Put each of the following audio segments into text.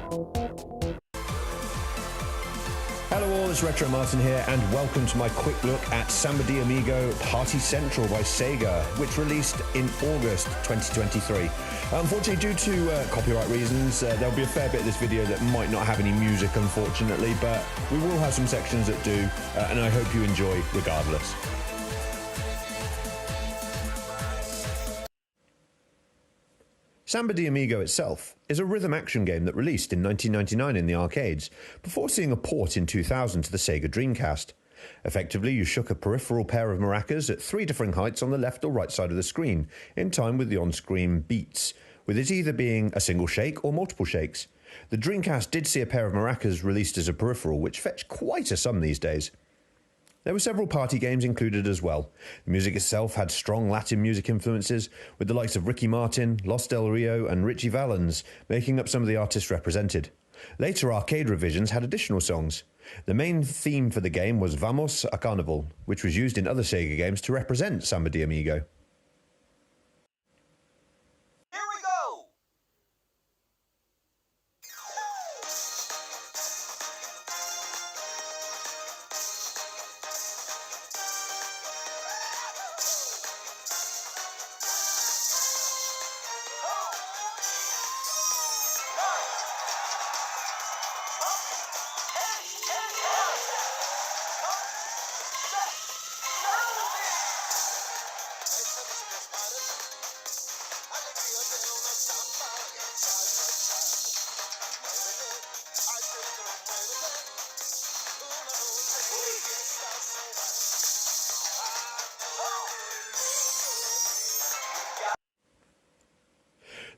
Hello all, it's Retro Martin here, and welcome to my quick look at Samba De Amigo Party Central by Sega, which released in August 2023. Unfortunately, due to copyright reasons, there'll be a fair bit of this video that might not have any music, unfortunately, but we will have some sections that do, and I hope you enjoy regardless. Samba De Amigo itself is a rhythm action game that released in 1999 in the arcades, before seeing a port in 2000 to the Sega Dreamcast. Effectively, you shook a peripheral pair of maracas at 3 different heights on the left or right side of the screen, in time with the on-screen beats, with it either being a single shake or multiple shakes. The Dreamcast did see a pair of maracas released as a peripheral, which fetch quite a sum these days. There were several party games included as well. The music itself had strong Latin music influences, with the likes of Ricky Martin, Los Del Rio and Richie Valens making up some of the artists represented. Later arcade revisions had additional songs. The main theme for the game was Vamos a Carnival, which was used in other Sega games to represent Samba De Amigo.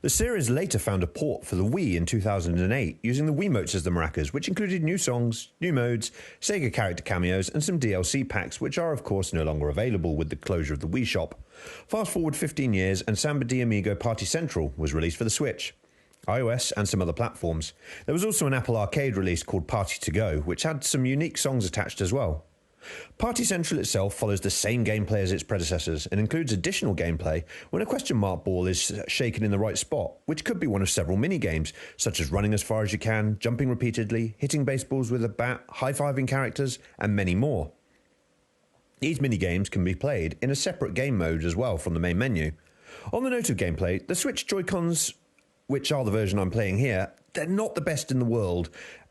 The series later found a port for the Wii in 2008, using the Wiimotes as the maracas, which included new songs, new modes, Sega character cameos, and some DLC packs, which are of course no longer available with the closure of the Wii shop. Fast forward 15 years, and Samba De Amigo Party Central was released for the Switch, iOS, and some other platforms. There was also an Apple Arcade release called Party To Go, which had some unique songs attached as well. Party Central itself follows the same gameplay as its predecessors and includes additional gameplay when a question mark ball is shaken in the right spot, which could be one of several mini-games, such as running as far as you can, jumping repeatedly, hitting baseballs with a bat, high-fiving characters, and many more. These mini-games can be played in a separate game mode as well from the main menu. On the note of gameplay, the Switch Joy-Cons, which are the version I'm playing here, they're not the best in the world,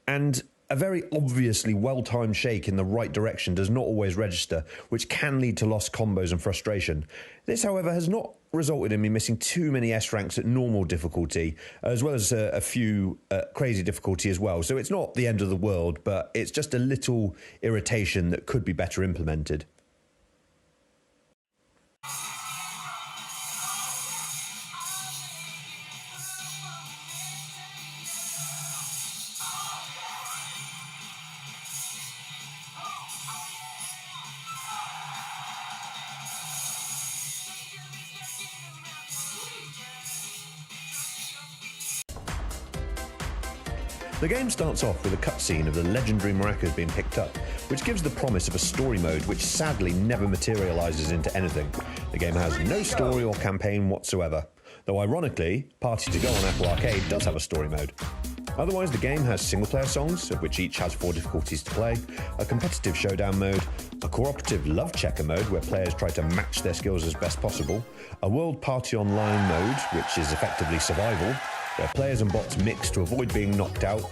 and a very obviously well-timed shake in the right direction does not always register, which can lead to lost combos and frustration. This, however, has not resulted in me missing too many S ranks at normal difficulty, as well as a few crazy difficulty as well. So it's not the end of the world, but it's just a little irritation that could be better implemented. The game starts off with a cutscene of the legendary maracas being picked up, which gives the promise of a story mode which sadly never materializes into anything. The game has no story or campaign whatsoever, though ironically, Party To Go on Apple Arcade does have a story mode. Otherwise, the game has single-player songs, of which each has 4 difficulties to play, a competitive showdown mode, a cooperative love checker mode where players try to match their skills as best possible, a world party online mode, which is effectively survival, where players and bots mix to avoid being knocked out,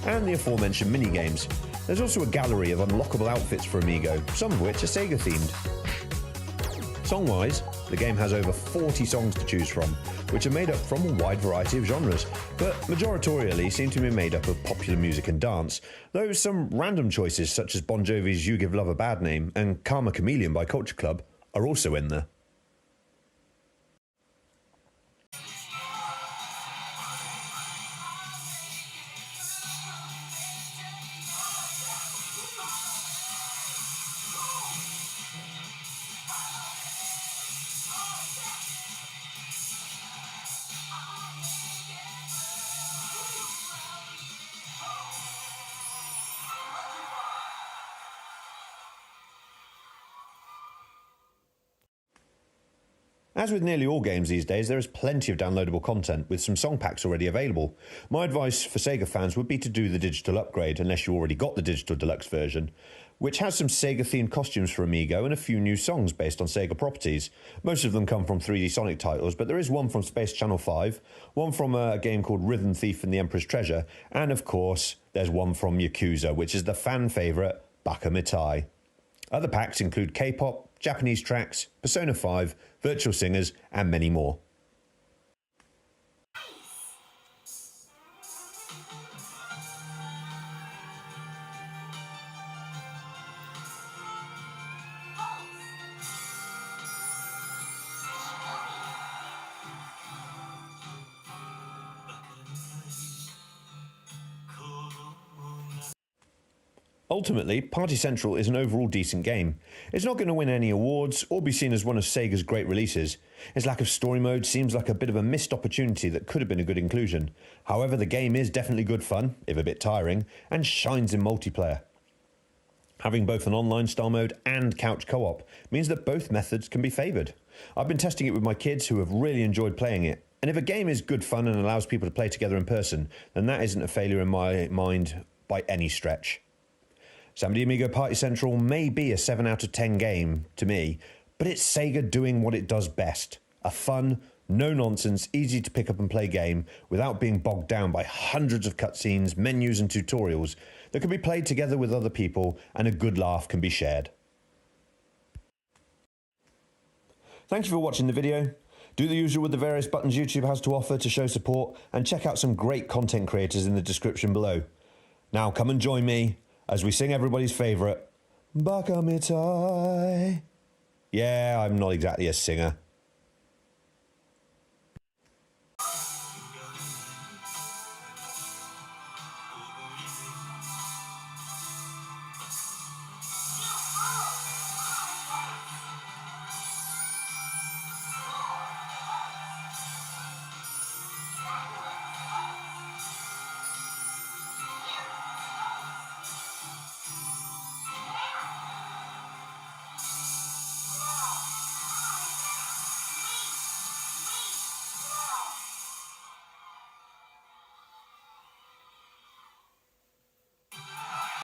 and the aforementioned mini-games. There's also a gallery of unlockable outfits for Amigo, some of which are Sega-themed. Song-wise, the game has over 40 songs to choose from, which are made up from a wide variety of genres, but majoritarily seem to be made up of popular music and dance, though some random choices such as Bon Jovi's You Give Love a Bad Name and Karma Chameleon by Culture Club are also in there. As with nearly all games these days, there is plenty of downloadable content, with some song packs already available. My advice for Sega fans would be to do the digital upgrade, unless you already got the digital deluxe version, which has some Sega-themed costumes for Amigo and a few new songs based on Sega properties. Most of them come from 3D Sonic titles, but there is one from Space Channel 5, one from a game called Rhythm Thief and the Emperor's Treasure, and of course, there's one from Yakuza, which is the fan favourite, Baka Mitai. Other packs include K-pop, Japanese tracks, Persona 5, virtual singers, and many more. Ultimately, Party Central is an overall decent game. It's not going to win any awards or be seen as one of Sega's great releases. Its lack of story mode seems like a bit of a missed opportunity that could have been a good inclusion. However, the game is definitely good fun, if a bit tiring, and shines in multiplayer. Having both an online style mode and couch co-op means that both methods can be favoured. I've been testing it with my kids who have really enjoyed playing it, and if a game is good fun and allows people to play together in person, then that isn't a failure in my mind by any stretch. Samba De Amigo Party Central may be a 7 out of 10 game to me, but it's Sega doing what it does best. A fun, no-nonsense, easy to pick up and play game without being bogged down by hundreds of cutscenes, menus and tutorials that can be played together with other people and a good laugh can be shared. Thank you for watching the video. Do the usual with the various buttons YouTube has to offer to show support, and check out some great content creators in the description below. Now come and join me as we sing everybody's favourite, Baka Mitai. Yeah, I'm not exactly a singer.